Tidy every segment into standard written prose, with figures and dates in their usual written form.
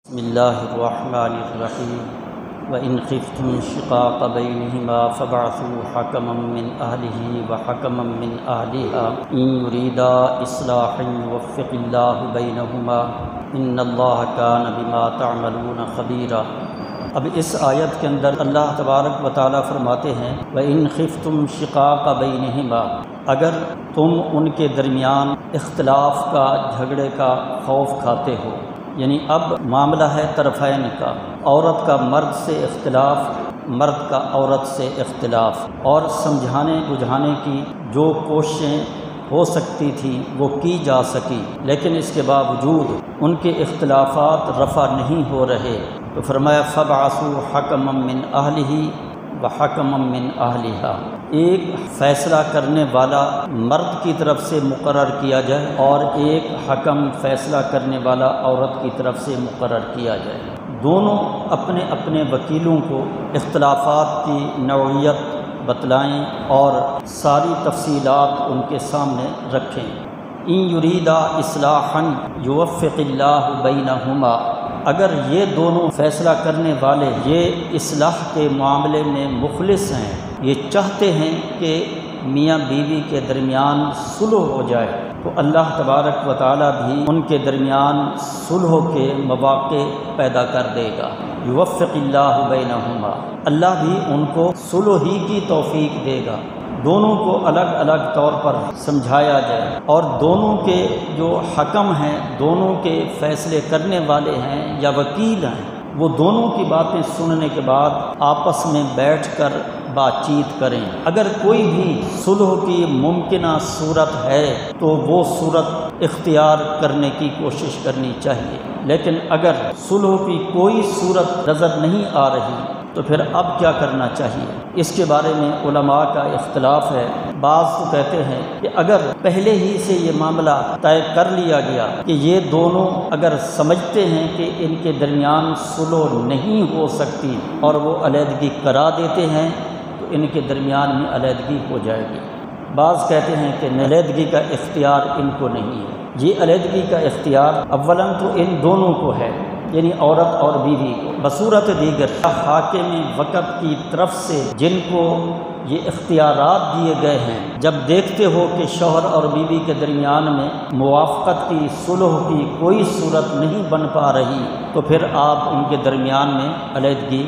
بسم اللہ الرحمن الرحیم وَإِنْ خِفْتُمْ شِقَاقَ بَيْنِهِمَا فَابْعَثُوا حَكَمًا مِّنْ أَهْلِهِ وَحَكَمًا مِّنْ أَهْلِهَا إِنْ يُرِيدَا إِصْلَاحًا يُوَفِّقِ اللَّهُ بَيْنَهُمَا إِنَّ اللَّهَ كَانَ بِمَا تَعْمَلُونَ خَبِيرًا۔ اب اس آیت کے اندر اللہ تبارک و تعالیٰ فرماتے ہیں وَإِنْ خِفْتُمْ شِقَاقَ بَيْنِهِمَا، اگر تم ان کے درمیان اختلاف کا، جھگڑے کا خوف کھاتے ہو، یعنی اب معاملہ ہے طرفین کا، عورت کا مرد سے اختلاف، مرد کا عورت سے اختلاف، اور سمجھانے بجھانے کی جو کوششیں ہو سکتی تھی وہ کی جا سکی، لیکن اس کے باوجود ان کے اختلافات رفع نہیں ہو رہے، تو فرمایا فَابْعَثُوا حَكَمًا مِّنْ أَهْلِهِ وَحَكَمًا مِّنْ أَهْلِهَا، ایک فیصلہ کرنے والا مرد کی طرف سے مقرر کیا جائے اور ایک حکم فیصلہ کرنے والا عورت کی طرف سے مقرر کیا جائے، دونوں اپنے اپنے وکیلوں کو اختلافات کی نوعیت بتلائیں اور ساری تفصیلات ان کے سامنے رکھیں۔ ان یریدا اصلاحا یوفق اللہ بینہما، اگر یہ دونوں فیصلہ کرنے والے یہ اصلاح کے معاملے میں مخلص ہیں، یہ چاہتے ہیں کہ میاں بیوی کے درمیان صلح ہو جائے، تو اللہ تبارک و تعالیٰ بھی ان کے درمیان صلح کے مواقع پیدا کر دے گا۔ یوفق اللہ بینہما، اللہ بھی ان کو صلح ہی کی توفیق دے گا، دونوں کو الگ الگ طور پر سمجھایا جائے، اور دونوں کے جو حکم ہیں، دونوں کے فیصلے کرنے والے ہیں یا وکیل ہیں، وہ دونوں کی باتیں سننے کے بعد آپس میں بیٹھ کر بات چیت کریں۔ اگر کوئی بھی صلح کی ممکنہ صورت ہے تو وہ صورت اختیار کرنے کی کوشش کرنی چاہیے، لیکن اگر صلح کی کوئی صورت نظر نہیں آ رہی تو پھر اب کیا کرنا چاہیے؟ اس کے بارے میں علماء کا اختلاف ہے۔ بعض تو کہتے ہیں کہ اگر پہلے ہی سے یہ معاملہ طے کر لیا گیا کہ یہ دونوں اگر سمجھتے ہیں کہ ان کے درمیان صلح نہیں ہو سکتی اور وہ علیحدگی کرا دیتے ہیں تو ان کے درمیان میں علیحدگی ہو جائے گی۔ بعض کہتے ہیں کہ علیحدگی کا اختیار ان کو نہیں ہے، یہ علیحدگی کا اختیار اولاً تو ان دونوں کو ہے، یعنی عورت اور بیوی کو، بصورت دیگر حاکم وقت کی طرف سے جن کو یہ اختیارات دیے گئے ہیں، جب دیکھتے ہو کہ شوہر اور بیوی کے درمیان میں موافقت کی، صلح کی کوئی صورت نہیں بن پا رہی، تو پھر آپ ان کے درمیان میں علیحدگی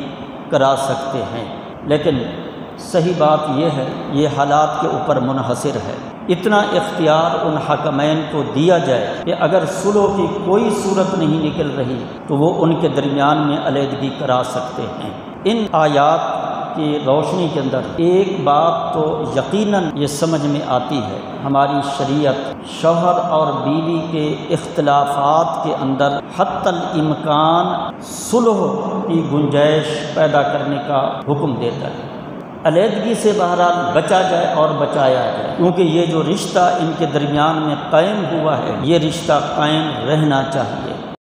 کرا سکتے ہیں، لیکن صحیح بات یہ ہے یہ حالات کے اوپر منحصر ہے۔ اتنا اختیار ان حکمین کو دیا جائے کہ اگر صلح کی کوئی صورت نہیں نکل رہی تو وہ ان کے درمیان میں علیحدگی کرا سکتے ہیں۔ ان آیات کی روشنی کے اندر ایک بات تو یقیناً یہ سمجھ میں آتی ہے، ہماری شریعت شوہر اور بیوی کے اختلافات کے اندر حتی الامکان صلح کی گنجائش پیدا کرنے کا حکم دیتا ہے، علیحدگی سے بہرحال بچا جائے اور بچایا جائے، کیونکہ یہ جو رشتہ ان کے درمیان میں قائم ہوا ہے یہ رشتہ قائم رہنا چاہیے۔